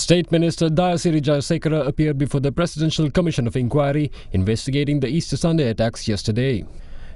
State Minister Dayasiri Jayasekara appeared before the Presidential Commission of Inquiry investigating the Easter Sunday attacks yesterday.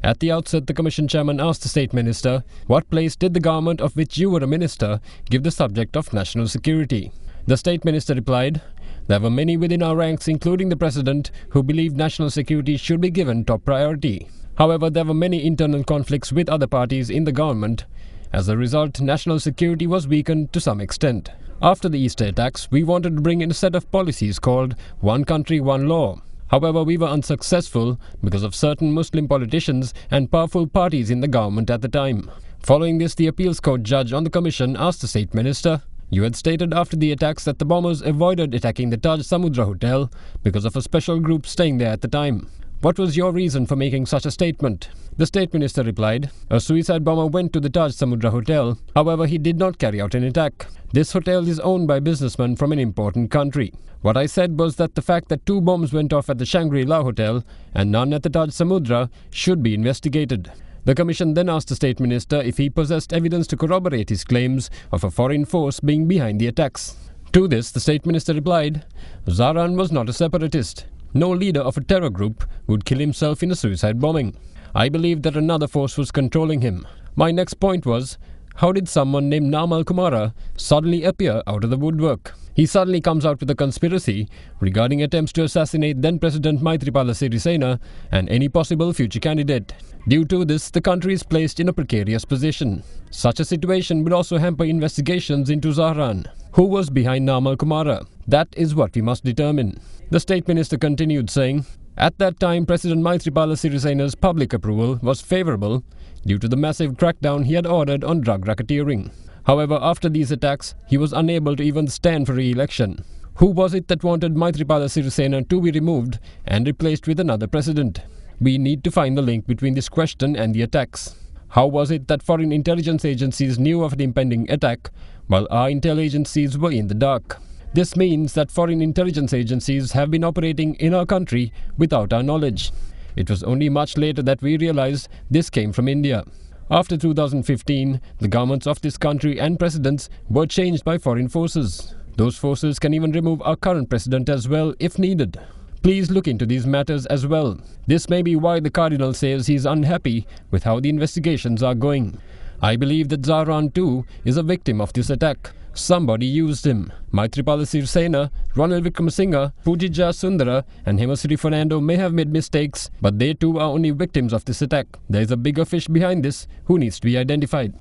At the outset, the Commission chairman asked the State Minister, what place did the government of which you were a minister give the subject of national security? The State Minister replied, there were many within our ranks, including the President, who believed national security should be given top priority. However, there were many internal conflicts with other parties in the government. As a result, national security was weakened to some extent. After the Easter attacks, we wanted to bring in a set of policies called One Country, One Law. However, we were unsuccessful because of certain Muslim politicians and powerful parties in the government at the time. Following this, the appeals court judge on the commission asked the State Minister, you had stated after the attacks that the bombers avoided attacking the Taj Samudra Hotel because of a special group staying there at the time. What was your reason for making such a statement? The State Minister replied, a suicide bomber went to the Taj Samudra Hotel. However, he did not carry out an attack. This hotel is owned by businessmen from an important country. What I said was that the fact that 2 bombs went off at the Shangri-La Hotel and none at the Taj Samudra should be investigated. The Commission then asked the State Minister if he possessed evidence to corroborate his claims of a foreign force being behind the attacks. To this, the State Minister replied, Zahran was not a separatist. No leader of a terror group would kill himself in a suicide bombing. I believe that another force was controlling him. My next point was, how did someone named Namal Kumara suddenly appear out of the woodwork? He suddenly comes out with a conspiracy regarding attempts to assassinate then-President Maithripala Sirisena and any possible future candidate. Due to this, the country is placed in a precarious position. Such a situation would also hamper investigations into Zahran. Who was behind Namal Kumara? That is what we must determine. The State Minister continued saying, at that time, President Maithripala Sirisena's public approval was favourable due to the massive crackdown he had ordered on drug racketeering. However, after these attacks, he was unable to even stand for re-election. Who was it that wanted Maithripala Sirisena to be removed and replaced with another president? We need to find the link between this question and the attacks. How was it that foreign intelligence agencies knew of the impending attack while our intel agencies were in the dark? This means that foreign intelligence agencies have been operating in our country without our knowledge. It was only much later that we realized this came from India. After 2015, the governments of this country and presidents were changed by foreign forces. Those forces can even remove our current president as well if needed. Please look into these matters as well. This may be why the Cardinal says he is unhappy with how the investigations are going. I believe that Zahran too is a victim of this attack. Somebody used him. Maithripala Sirisena, Ranil Wickremesinghe, Pujija Sundara and Hemasri Fernando may have made mistakes, but they too are only victims of this attack. There is a bigger fish behind this who needs to be identified.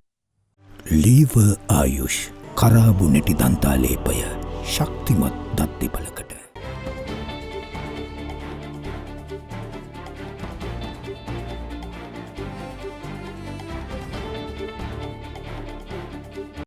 Lever Ayush Karabu Neti Danta Lepaya Shaktimat Datti Palakata